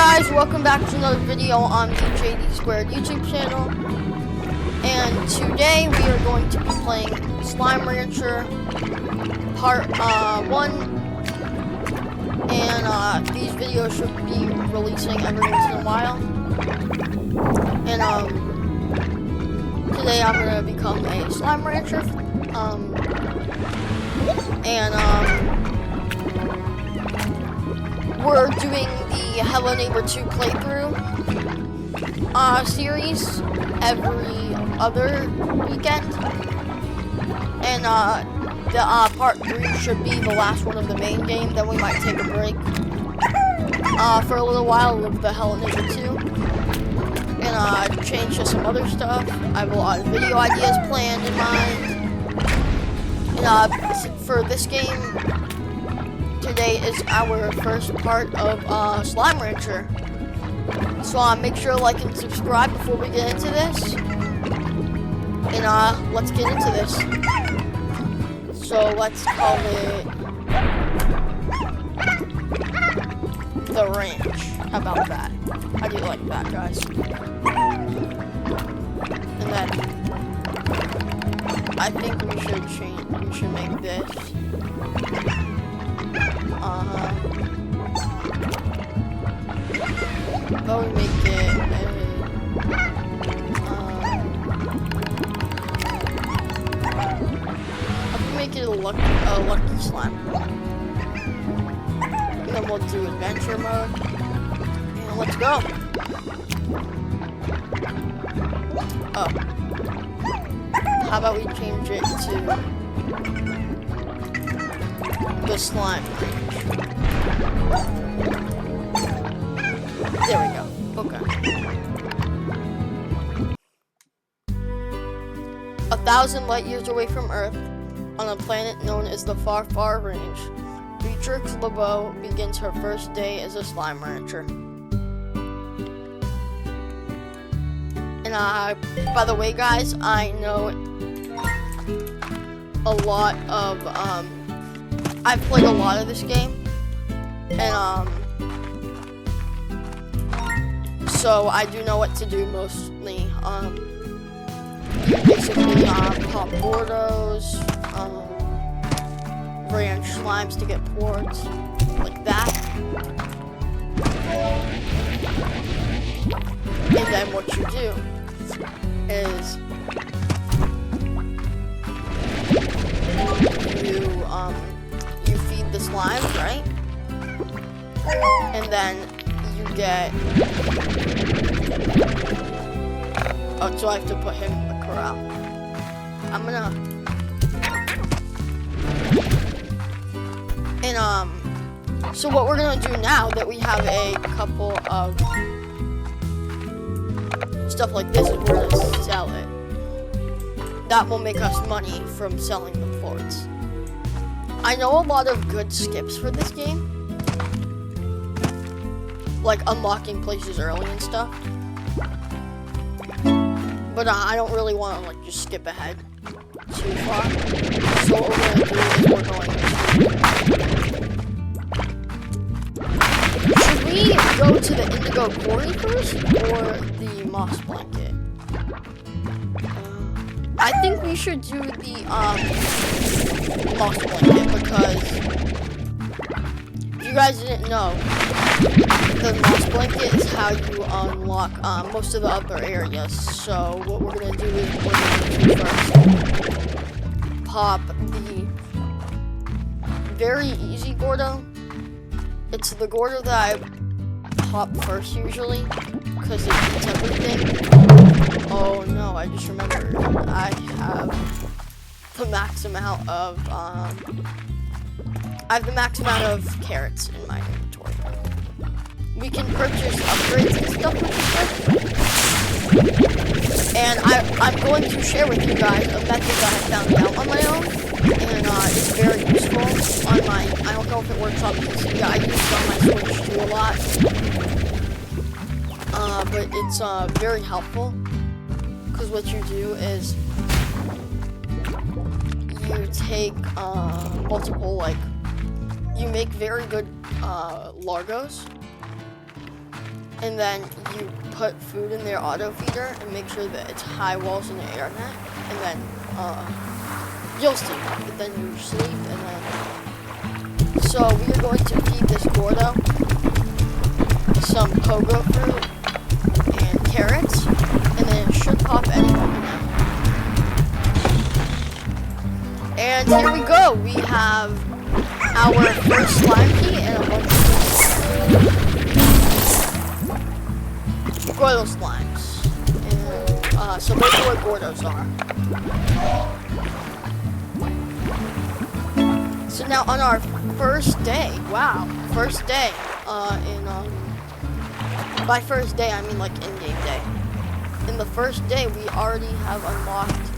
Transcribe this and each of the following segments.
guys, welcome back to another video on the JD Squared YouTube channel. And today we are going to be playing Slime Rancher Part 1. And these videos should be releasing every once in a while. And today I'm gonna become a Slime Rancher. We're doing the Hello Neighbor 2 playthrough series every other weekend. And the part 3 should be the last one of the main game. Then we might take a break for a little while with the Hello Neighbor 2. And change to some other stuff. I have a lot of video ideas planned in mind. And for this game, today is our first part of Slime Rancher. So make sure to like and subscribe before we get into this. And let's get into this. So let's call it the ranch. How about that? How do you like that, guys? And then I think we should make this. But we make it a lucky slime. And then we'll do adventure mode. And let's go. Oh. How about we change it to the slime range? There we go. Okay. 1,000 light years away from Earth, on a planet known as the Far Far Range, Beatrix LeBeau begins her first day as a slime rancher. And by the way, guys, I know a lot of I've played a lot of this game, and so I do know what to do mostly. Basically, pop Bordos, ranch slimes to get ports, like that. And then what you do is you feed the slimes, right? And then you get. Oh, so I have to put him in the corral. I'm gonna. And so what we're gonna do now that we have a couple of stuff like this is we're gonna sell it. That will make us money from selling the ports. I know a lot of good skips for this game, like unlocking places early and stuff. But I don't really want to just skip ahead too far. So what we're going to do is we're going to... Should we go to the Indigo Quarry first or the Moss Blanket? I think we should do the Moss Blanket because if you guys didn't know, the Moss Blanket is how you unlock most of the other areas. So what we're gonna do is we're gonna do first pop the very easy Gordo. It's the Gordo that I pop first usually because it eats everything. Oh no! I just remembered I have the max amount of carrots in my inventory. We can purchase upgrades and stuff with this. And I'm going to share with you guys a method that I found out on my own. And it's very useful on my, I don't know if it works on PC. I use it on my Switch too a lot. But it's very helpful. Because what you do is you take multiple, you make very good Largos. and then you put food in their auto feeder and make sure that it's high walls in the air net, and then you'll see. But then you sleep, and then so we are going to feed this Gordo some pogo fruit and carrots, and then it should pop any moment now. And here we go. We have our first slime key and a bunch of Gordo slimes. And, so those are what Gordos are. So now on our first day, wow, first day, by first day I mean like in-game day. In the first day we already have unlocked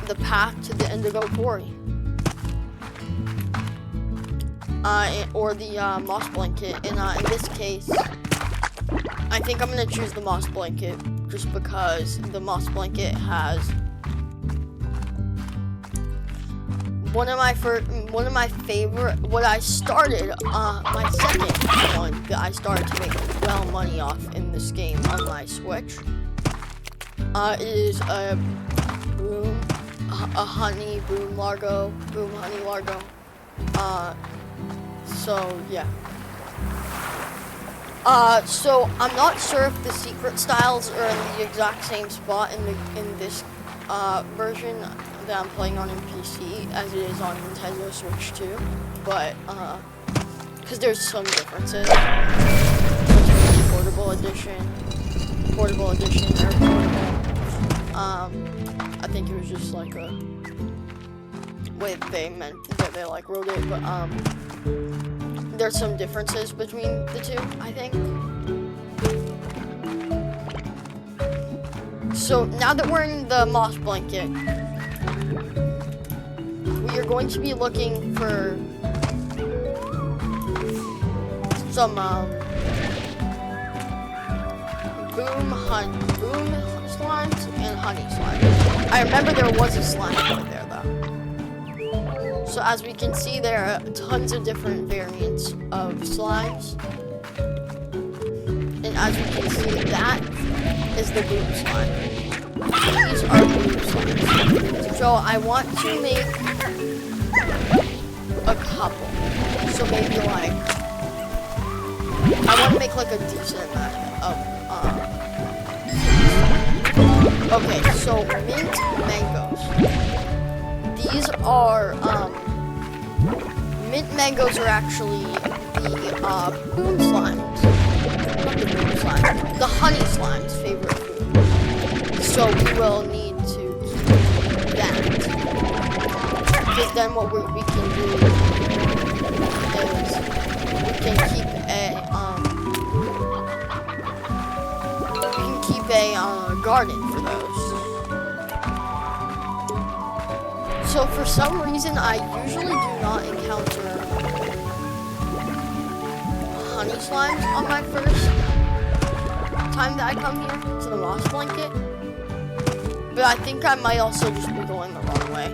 the path to the Indigo Quarry. Or the moss blanket, and in this case, I think I'm gonna choose the moss blanket just because the moss blanket has one of my favorite. What I started, my second one that I started to make well money off in this game on my Switch, is a honey boom honey largo. So yeah. So I'm not sure if the secret styles are in the exact same spot in this version that I'm playing on PC as it is on Nintendo Switch 2, but because there's some differences between portable edition, or portable. I think it was just like a way they meant that they like wrote it, but there's some differences between the two, I think. So now that we're in the moss blanket, we are going to be looking for some boom slimes and honey slimes. I remember there was a slime over there though. So as we can see, there are tons of different variants of slimes. And as you can see, that is the boom slime. These are boom slimes. So I want to make a couple. So maybe like, I want to make like a decent amount of, okay, so mint mangoes. These are, mint mangoes are actually the boom slimes. Not the boom slimes, the honey slimes' favorite food. So we will need to keep that. Because then what we can do is we can keep a garden for those. So for some reason, I usually do not encounter honey slimes on my first time that I come here to the moss blanket. But I think I might also just be going the wrong way.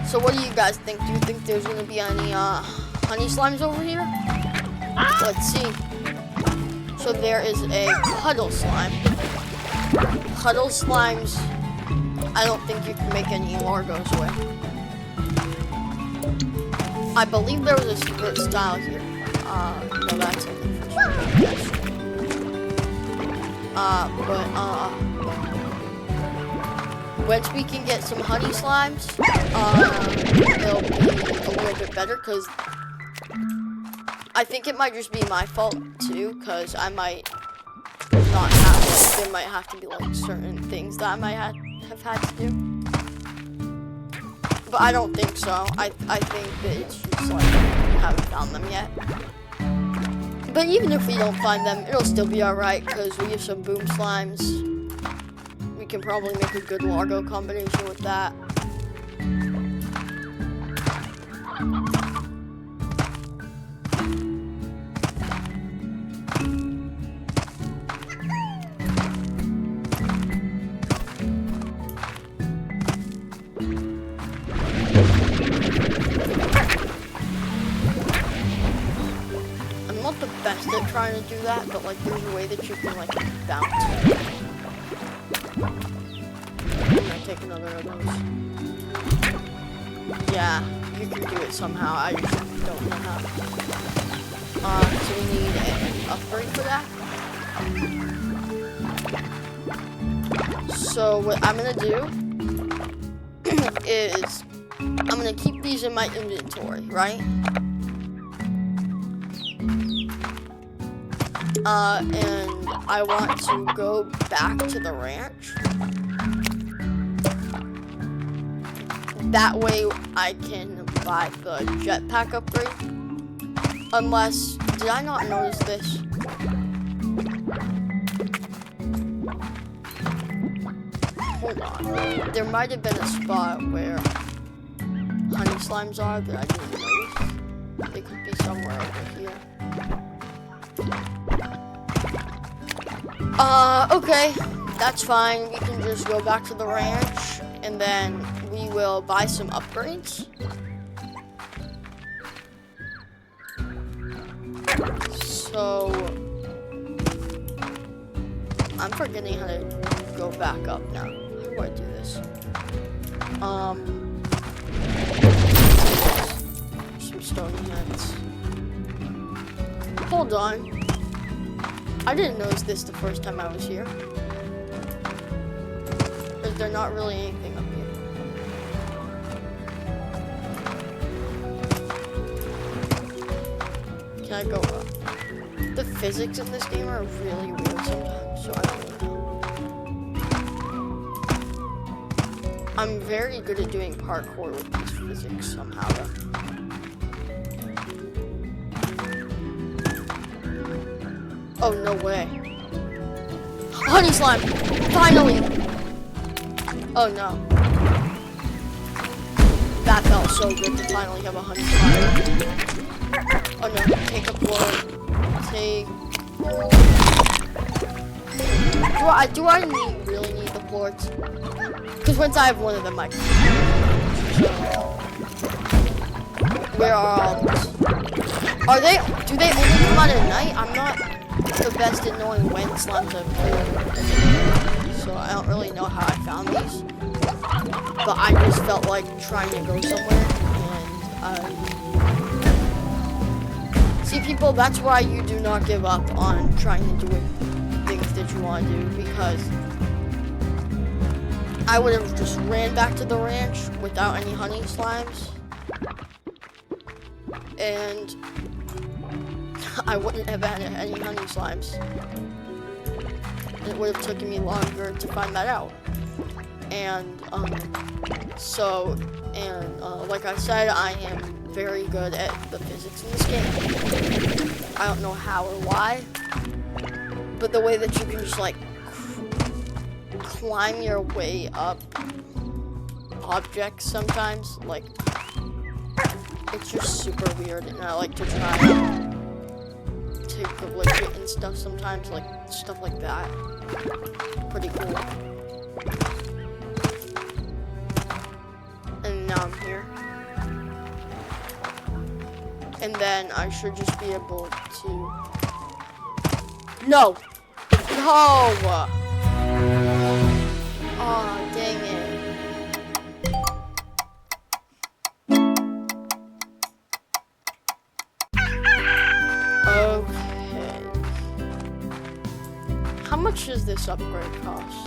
So what do you guys think? Do you think there's gonna be any honey slimes over here? Let's see. So there is a puddle slime. Puddle slimes, I don't think you can make any largos with. I believe there was a secret style here. No, that's something for sure. Yes. Once we can get some honey slimes, it'll be a little bit better, because I think it might just be my fault too, because I might not have, like, there might have to be like certain things that I might have had to do. But I don't think so. I think that it's just like we haven't found them yet. But even if we don't find them, it'll still be alright, because we have some boom slimes. We can probably make a good largo combination with that. trying to do that, but like there's a way that you can like bounce. I'm gonna take another of those. Yeah, you can do it somehow. I just don't know how. So we need an upgrade for that. So what I'm gonna do is I'm gonna keep these in my inventory, right? And I want to go back to the ranch. That way I can buy the jetpack upgrade. Unless, did I not notice this? Hold on. There might have been a spot where honey slimes are that I didn't notice. They could be somewhere over here. Okay. That's fine. We can just go back to the ranch and then we will buy some upgrades. So I'm forgetting how to go back up now. How do I do this? Some stony heads. Hold on. I didn't notice this the first time I was here. Is there not really anything up here? Can I go up? The physics in this game are really weird sometimes, so I don't really know. I'm very good at doing parkour with these physics somehow, though. Oh, no way. Honey slime! Finally! Oh, no. That felt so good to finally have a honey slime. Oh, no. Take a blow. Take... Do I really need the plorts? Because once I have one of them, I can... Where are all these? Do they only come out at night? I'm not the best at knowing when slimes appear, so I don't really know how I found these, but I just felt like trying to go somewhere, and see, people, that's why you do not give up on trying to do things that you want to do, because I would have just ran back to the ranch without any honey slimes, and I wouldn't have had any honey slimes. It would have taken me longer to find that out. And, like I said, I am very good at the physics in this game. I don't know how or why, but the way that you can just, like, climb your way up objects sometimes, like, it's just super weird, and I like to try to glitch it and stuff sometimes, like stuff like that. Pretty cool. And now I'm here. And then I should just be able to... No! No! Aw, dang it. How much does this upgrade cost?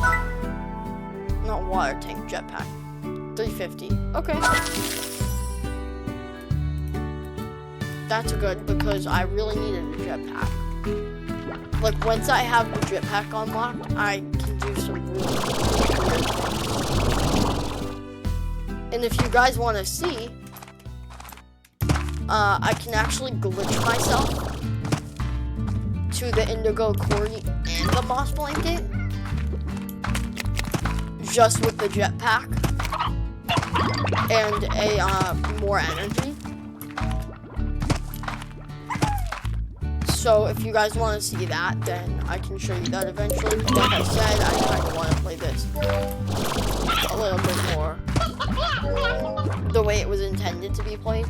Not water tank, jetpack. $350. Okay. That's good because I really needed a jetpack. Like once I have the jetpack unlocked, I can do some really weird things. And if you guys want to see, I can actually glitch myself to the indigo quarry and the moss blanket just with the jetpack and a more energy. So if you guys want to see that, then I can show you that eventually. Like I said, I kind of want to play this a little bit more the way it was intended to be played.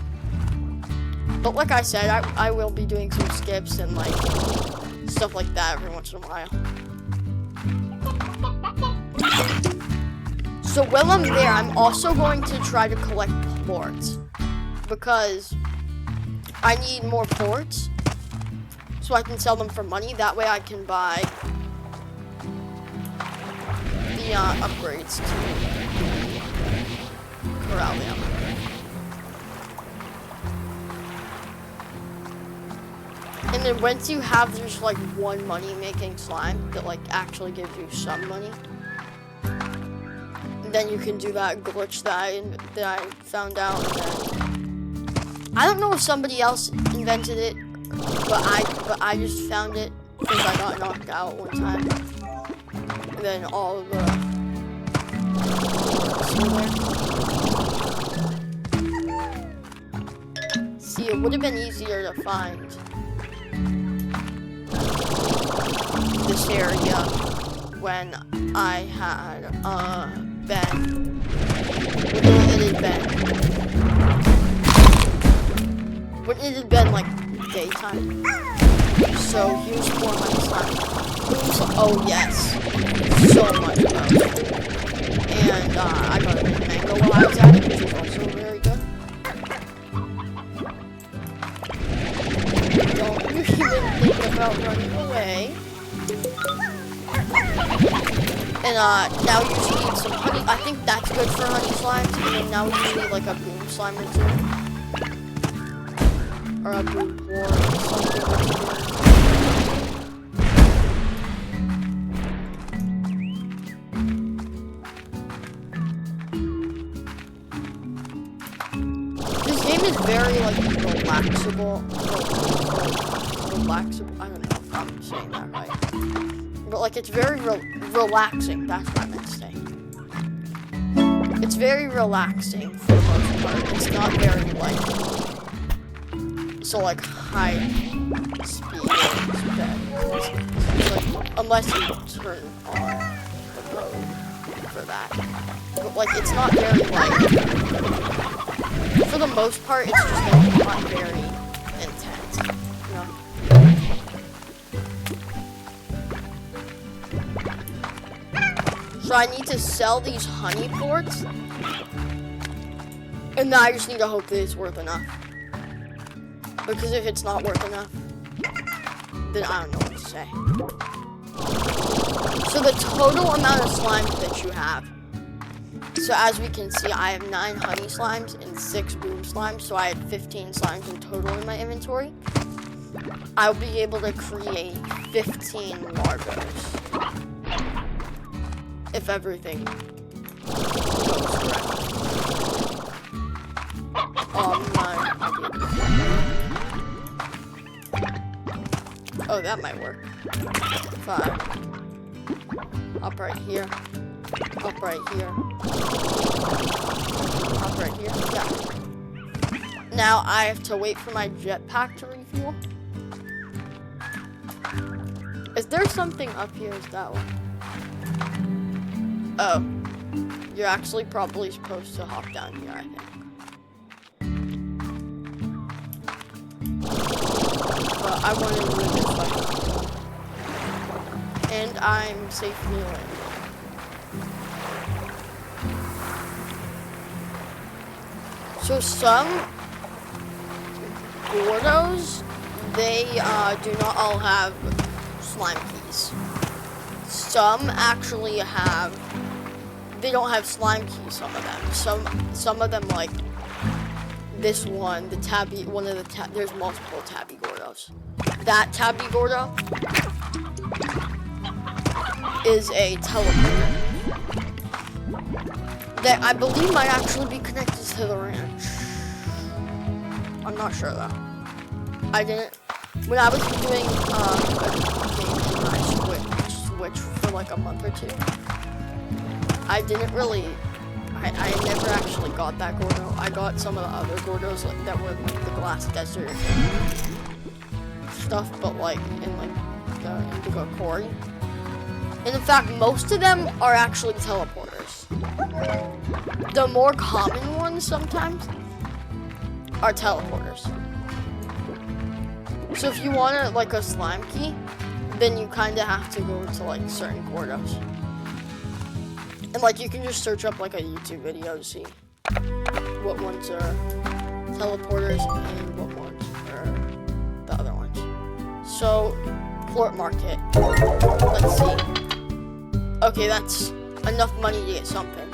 But like I said, I will be doing some skips and like stuff like that every once in a while. So while I'm there, I'm also going to try to collect ports because I need more ports so I can sell them for money. That way I can buy the upgrades to Corallium. And then once you have just like one money-making slime that like actually gives you some money, then you can do that glitch that I found out. And then, I don't know if somebody else invented it, but I just found it because I got knocked out one time. And then all of the see, it would have been easier to find this area when I had Ben. When it had been like daytime. So here's more honey slime. Oh yes, so much better. And I got a mango while I was at it, which is also very good. Don't you even think about running away. And now you just need some honey. I think that's good for honey slimes. And then now we just need like a boom slime or two. Or a boom war or something. This game is very like relaxable. Relaxable. I don't know if I'm saying that right. But like it's very relaxing. That's what I meant to say. It's very relaxing for the most part. It's not very like so like high speed. Like, unless you turn on the road for that. But like it's not very like for the most part. It's just like, not very intense. You know. So I need to sell these honey ports, and then I just need to hope that it's worth enough. Because if it's not worth enough, then I don't know what to say. So the total amount of slimes that you have. So as we can see, I have 9 honey slimes and 6 boom slimes. So I had 15 slimes in total in my inventory. I'll be able to create 15 larvos. If everything goes correctly. Oh, that might work. 5. Up right here. Up right here. Up right here. Yeah. Now I have to wait for my jetpack to refuel. Is there something up here? Is that one? Oh, you're actually probably supposed to hop down here, I think. But I wanted to move this way. And I'm safely landed. So some Gordos, they do not all have slime keys. Some actually have. They don't have slime keys. Some of them. Some of them like this one. The tabby. One of the there's multiple tabby Gordos. That tabby Gordo is a teleporter that I believe might actually be connected to the ranch. I'm not sure though. I didn't. When I was doing a game and I switched for like a month or two, I didn't really. I never actually got that Gordo. I got some of the other Gordos that were like the glass desert stuff, but like in like the indigo quarry. And in fact, most of them are actually teleporters. The more common ones sometimes are teleporters. So if you want like a slime key, then you kind of have to go to like certain Gordos. And like you can just search up like a YouTube video to see what ones are teleporters and what ones are the other ones. So, Plort Market. Let's see. Okay, that's enough money to get something.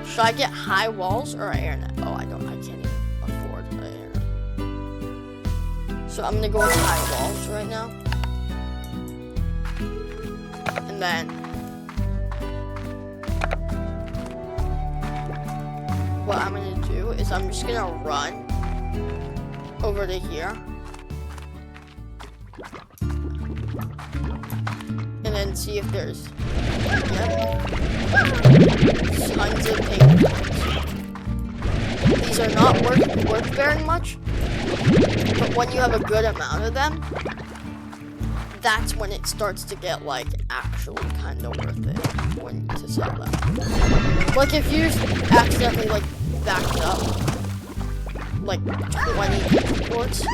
Should I get high walls or internet? Oh, I can't even afford the internet. So I'm gonna go with high walls right now. And then what I'm gonna do is I'm just gonna run over to here. And then see if there's tons of penguins. These are not worth very much, but when you have a good amount of them, that's when it starts to get like actually kind of worth it when to sell them. Like if you accidentally like backed up like 20 ports,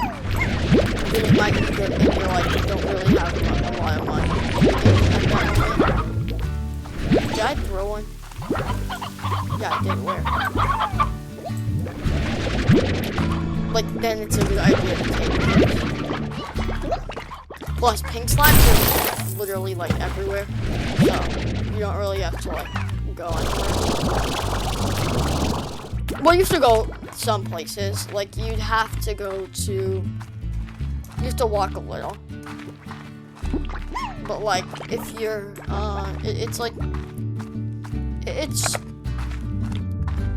then it might be good and you're like you don't really have a lot of money. Did I throw one? Yeah, I did. Where? Like, then it's a good idea to take those. Plus, pink slimes are literally, like, everywhere. So, you don't really have to, like, go anywhere. Well, you have to go some places. Like, you'd have to go to... You have to walk a little. But, like, if you're, it's like... It's...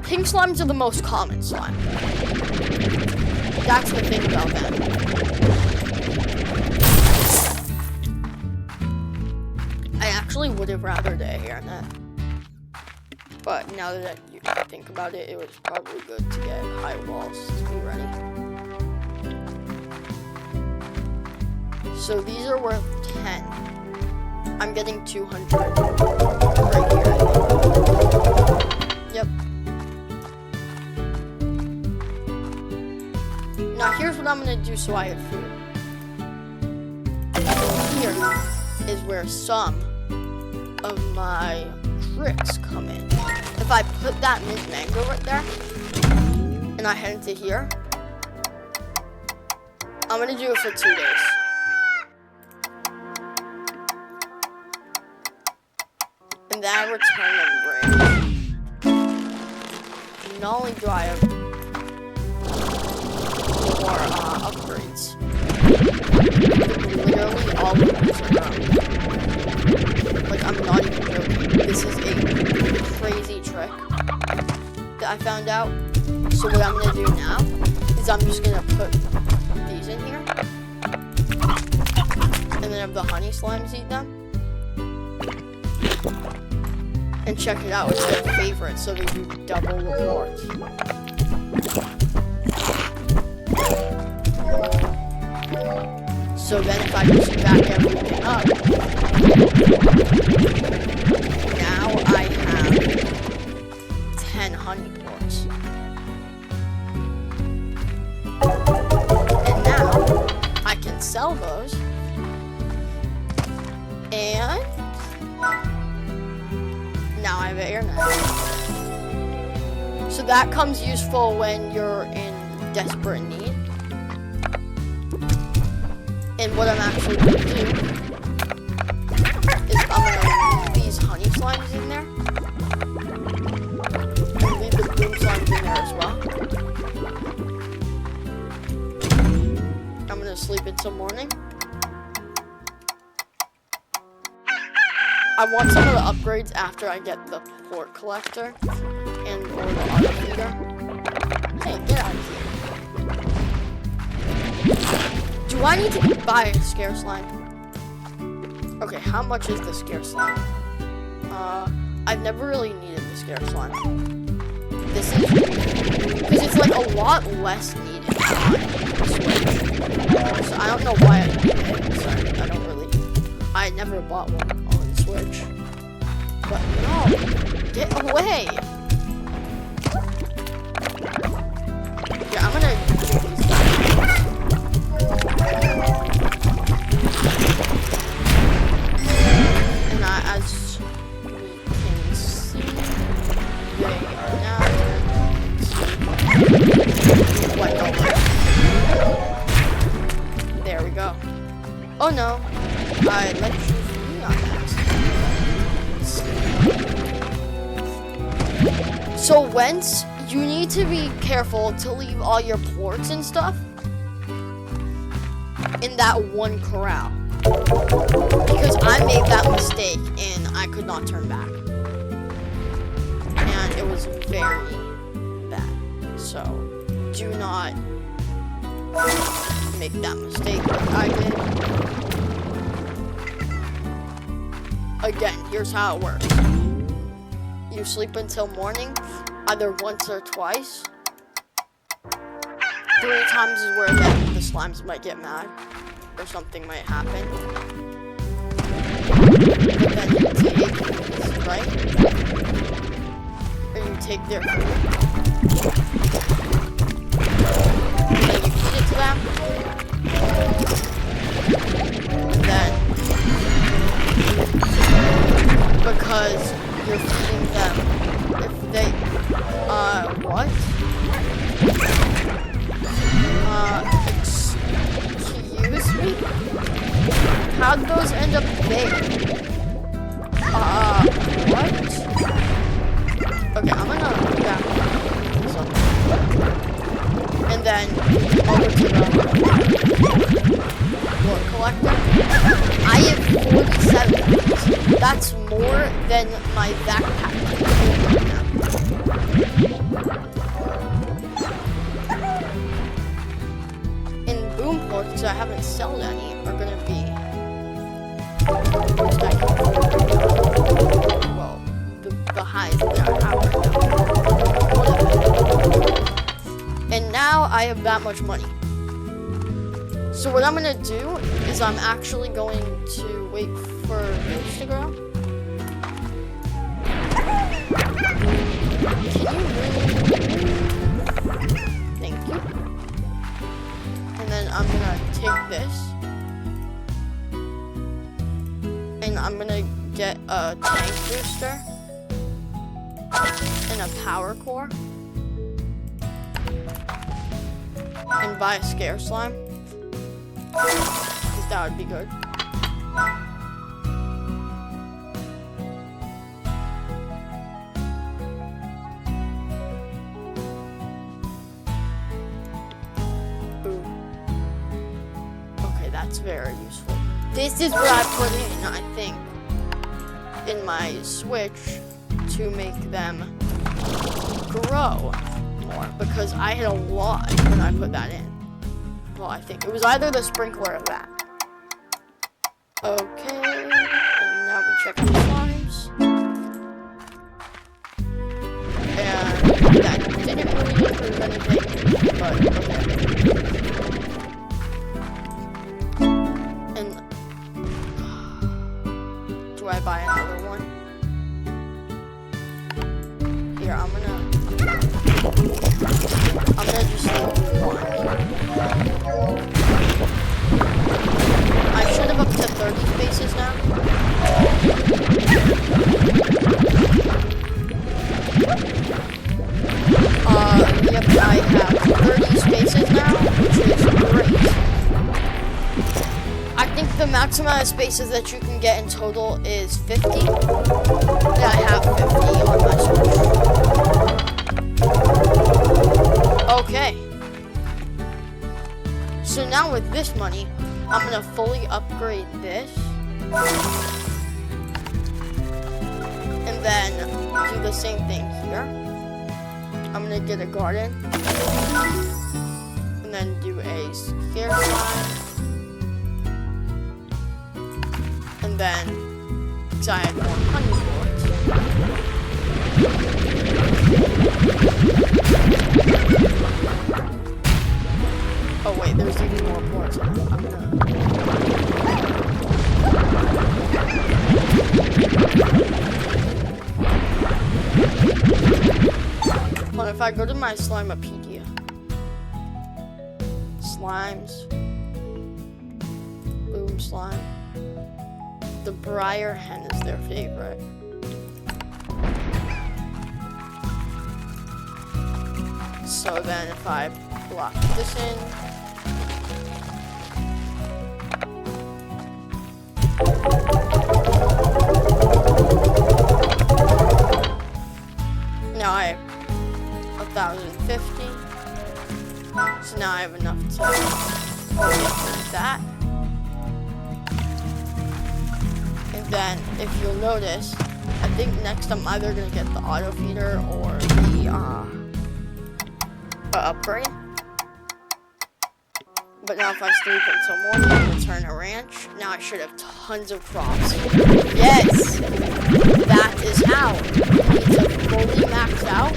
Pink slimes are the most common slime. That's the thing about them. I actually would have rather the hairnet. But now that you think about it, it was probably good to get high walls to be ready. So these are worth 10. I'm getting 200 right here. Yep. Now here's what I'm gonna do so I have food. Here is where some of my tricks come in. If I put that mint mango right there, and I head into here, I'm gonna do it for 2 days. And then I return them bring. Not only do I have more upgrades, literally all of these are done. Like, I'm not even joking. This is a crazy trick that I found out. So what I'm gonna do now is I'm just gonna put these in here, and then have the honey slimes eat them. And check it out, it's their favorite, so they do double rewards. So then if I just back everything up, now I have 10 honey ports. And now I can sell those. And now I have an internet. So that comes useful when you're in desperate need. And what I'm actually going to do is I'm going to leave these honey slimes in there. And leave the boom slimes in there as well. I'm going to sleep until morning. I want some of the upgrades after I get the port collector and or the auto feeder. Hey, get out of here. Do I need to buy a scare slime? Okay, how much is the scare slime? I've never really needed the scare slime. This is because it's like a lot less needed on Switch. So I don't know why I need it. Sorry, I never bought one on Switch. But no, get away! Okay, I'm gonna do these guys. And as we can see, they are now white over. There we go. Oh no, I let you free on that. So Wentz, you need to be careful to leave all your ports and stuff in that one corral. Because I made that mistake and I could not turn back. And it was very bad. So do not make that mistake like I did. Again, here's how it works. You sleep until morning, either once or twice. 3 times is where the slimes might get mad, or something might happen. But then you take these, right? Or you take their food. And then you feed it to them. And then, because you're feeding them, if they, what? Excuse me? How'd those end up there? What? Okay, I'm gonna back something. And then over to the wood collector. I have 47. That's more than my backpack. And boom ports I haven't sold any are gonna be well, the highest that I have right now. And now I have that much money. So what I'm gonna do is I'm actually going to wait for this to grow. Can you move? Thank you. And then I'm gonna take this. And I'm gonna get a tank booster. And a power core. And buy a scare slime. Because that would be good. Ooh. Okay, that's very useful. This is what I put in, I think, in my Switch to make them grow more. Because I had a lot when I put that in. Well, I think it was either the sprinkler or that. Okay, and now we check the slimes. And that didn't really improve anything, but okay. And do I buy another one? Here, I'm gonna just do one. I should have up to 30 spaces now. Yep, I have 30 spaces now, which is great. I think the maximum amount of spaces that you can get in total is 50. And I have 50 on my Switch. Okay. So now with this money, I'm gonna fully upgrade this. And then do the same thing here. I'm gonna get a garden. And then do a scare slime. And then, because I have more honey boards. Oh wait, there's even more boards. I'm gonna... Well, if I go to my Slimepedia, slimes. Boom slime. The Briar Hen is their favorite. So then if I block this in, now I have 1,050. So now I have enough to get that. And then if you'll notice, I think next I'm either gonna get the auto feeder or the upgrade. But now if I sleep until morning and return a ranch, now I should have tons of crops. Yes! That is how. You need to fully max out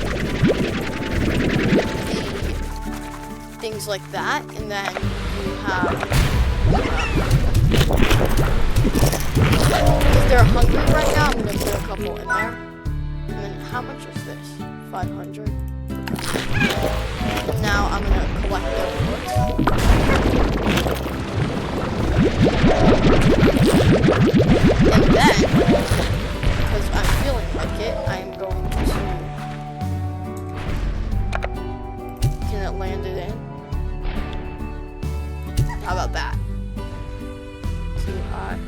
the things like that, and then you have if they're hungry right now, I'm gonna put a couple in there. And then how much is this? 500. And now I'm gonna collect their fruits. And then, because I'm feeling like it, I am going to. Can it land it in? How about that? Too high.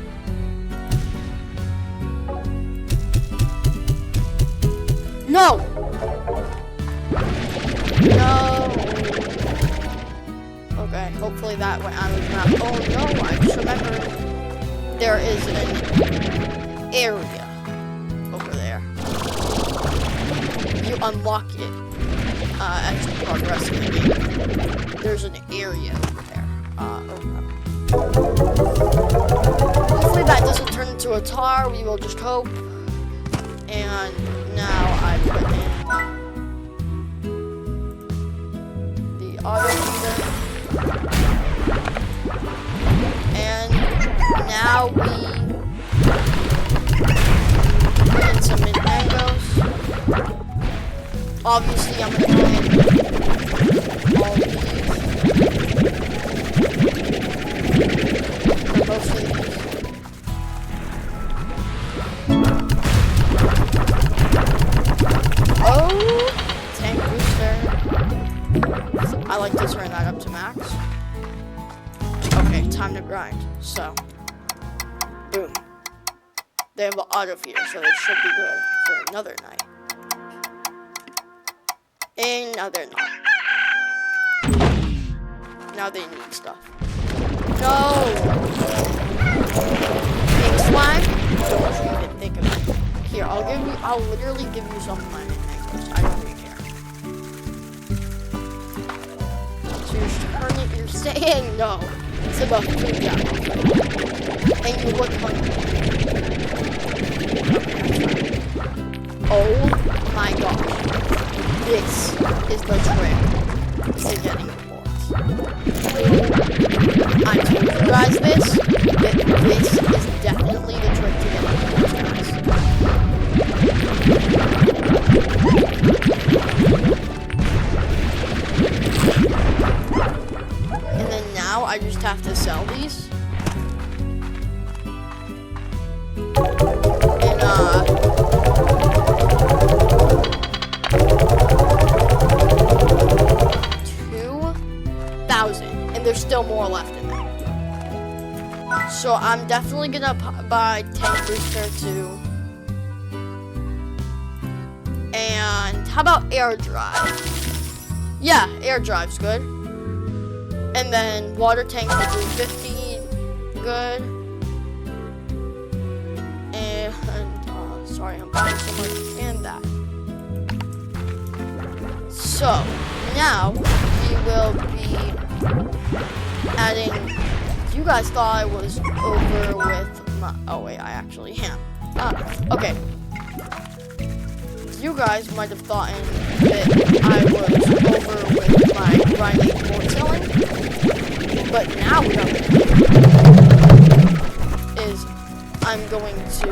No! No! Okay, hopefully that went out of the map. Oh no, I just remembered there is an area over there. You unlock it as you progress in the game. There's an area over there. Hopefully that doesn't turn into a tar, we will just hope. And now I put in the auto feeder. And now we put in some mint mangoes. Obviously I'm gonna put in all of these. Or most of these. Tank booster. I like to turn that up to max. Okay, time to grind. So, boom. They have an auto feeder, so they should be good for another night. Another night. Now they need stuff. No! Pink slime? Don't you even think of it. Here, I'll literally give you some of my mint mangoes. I don't even care. So you're saying no. It's about food down. And you look hungry. Oh my gosh. This is the trick to getting rewards. I told you guys this is definitely the trick to getting rewards, guys. And then now I just have to sell these. And 2,000, and there's still more left in there. So I'm definitely gonna buy tank booster too. And how about air drive? Yeah, air drive's good. And then water tank for 350, good. And sorry, I'm buying so much. And that. So now we will be adding. You guys thought I was over with my. Oh wait, I actually am. Okay. You guys might have thought that I was over with my grinding fort selling, but now what I'm going to do is I'm going to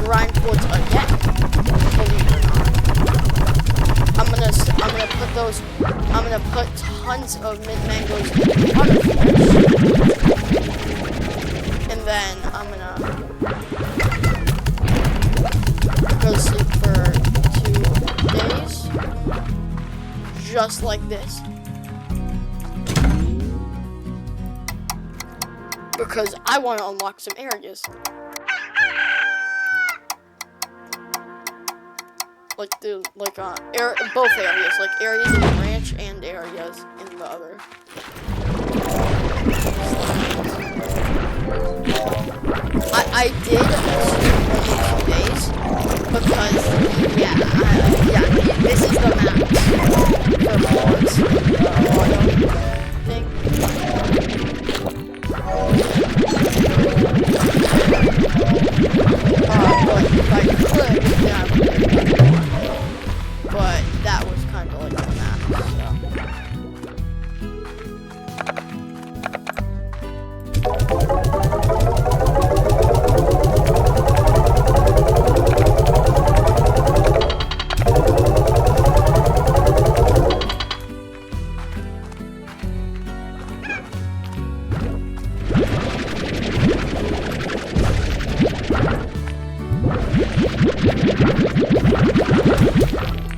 grind forts again. Believe it or not, I'm gonna put those mangoes. I'm gonna put tons of mint mangoes in the water first. And then I'm gonna go to sleep for 2 days. Just like this. Because I want to unlock some areas. Both areas, like areas in the ranch and areas in the other. I did only 2 days because this is the map for mods. Thing. But that was kind of like the map,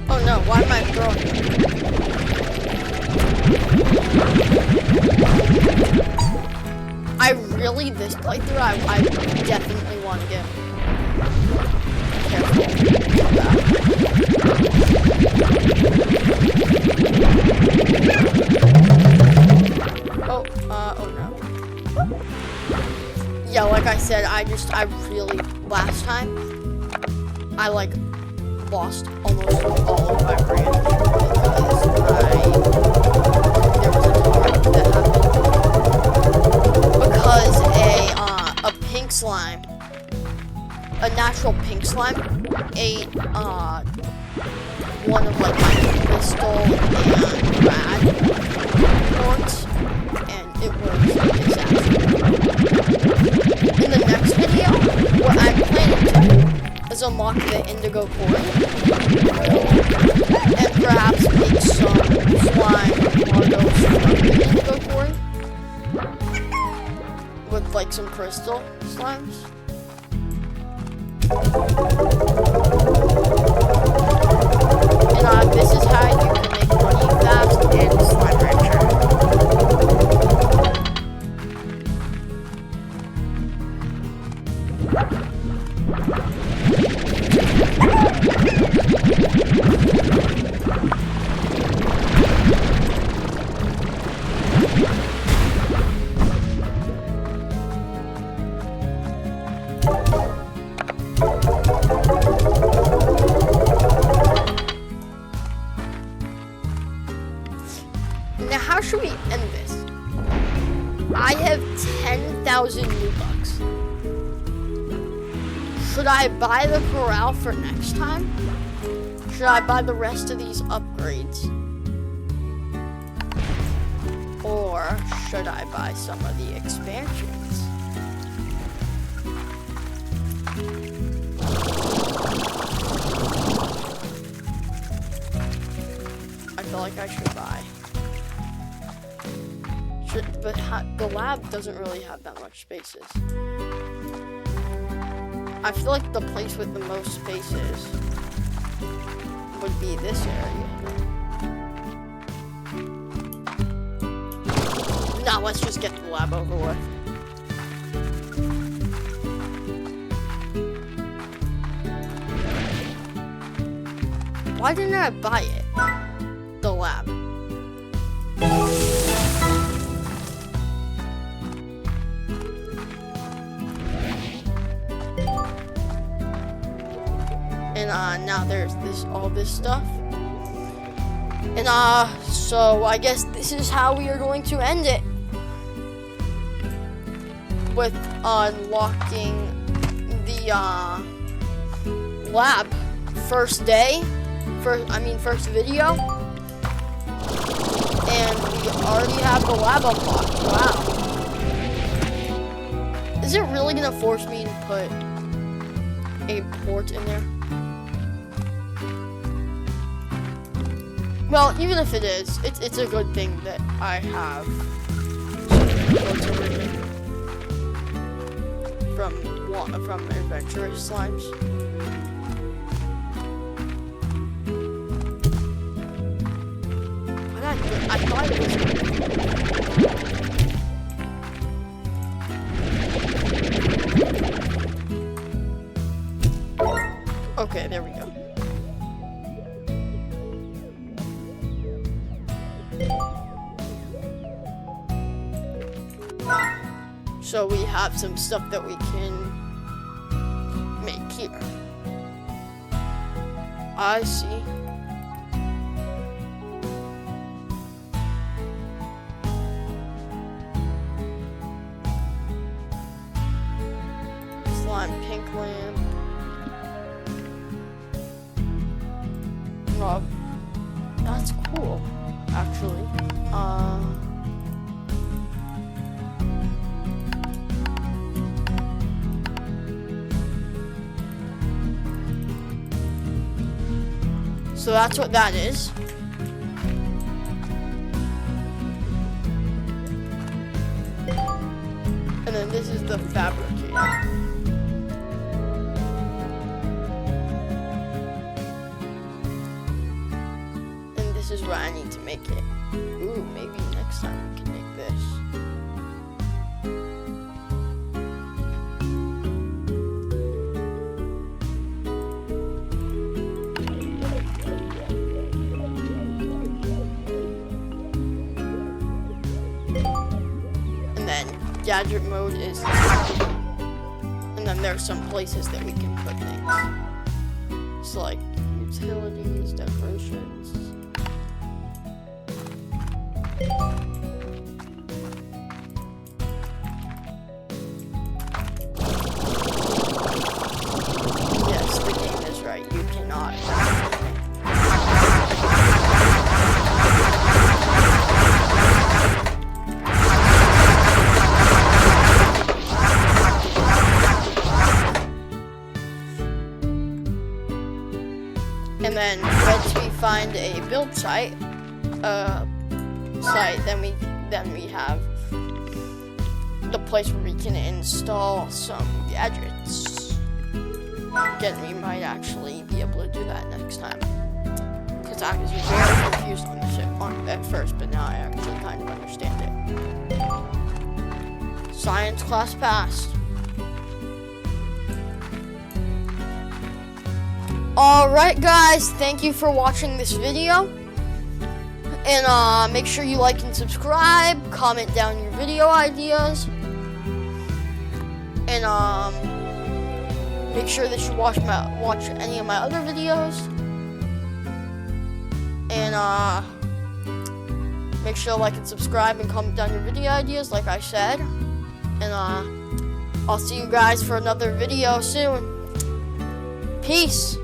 oh no, why am I throwing it? This playthrough, I definitely want to get careful with that. Oh no. Yeah, like I said, I really, last time, I lost almost all of my ranch there was a tornado that happened. Because a pink slime, a natural pink slime, ate one of my crystal and rad quartz, and it was a disaster. In the next video, what I'm planning to do is unlock the indigo core, and perhaps make some slime modules from the indigo core. With some crystal slimes. And this is how you can make money fast in Slime Rancher. Now, how should we end this? I have 10,000 new-bucks. Should I buy the corral for next time? Should I buy the rest of these upgrades? Or should I buy some of the expansions? I feel like I should buy. But the lab doesn't really have that much spaces. I feel like the place with the most spaces would be this area. Now let's just get the lab over with. Why didn't I buy it? The lab. And now there's all this stuff. And so I guess this is how we are going to end it. With unlocking the lab. First day. First video. And we already have the lab unlocked. Wow. Is it really gonna force me to put a port in there? Well, even if it is, it's a good thing that I have from adventurous slimes. I thought it was. Okay, there we go. So we have some stuff that we can make here. I see. Slime pink lamp. Oh, that's cool, actually. So that's what that is. And then this is the fabricator. And this is where I need to make it. Ooh, maybe next time we can make this. Gadget mode is, and then there's some places that we can put things. It's like utilities, decorations. Yes, the game is right. You cannot. And then once we find a build site, then we have the place where we can install some gadgets. Again, we might actually be able to do that next time, because I was very confused on this at first, but now I actually kind of understand it. Science class passed. Alright guys, thank you for watching this video. And make sure you like and subscribe, comment down your video ideas. And make sure that you watch any of my other videos. And make sure to like and subscribe and comment down your video ideas like I said. And I'll see you guys for another video soon. Peace.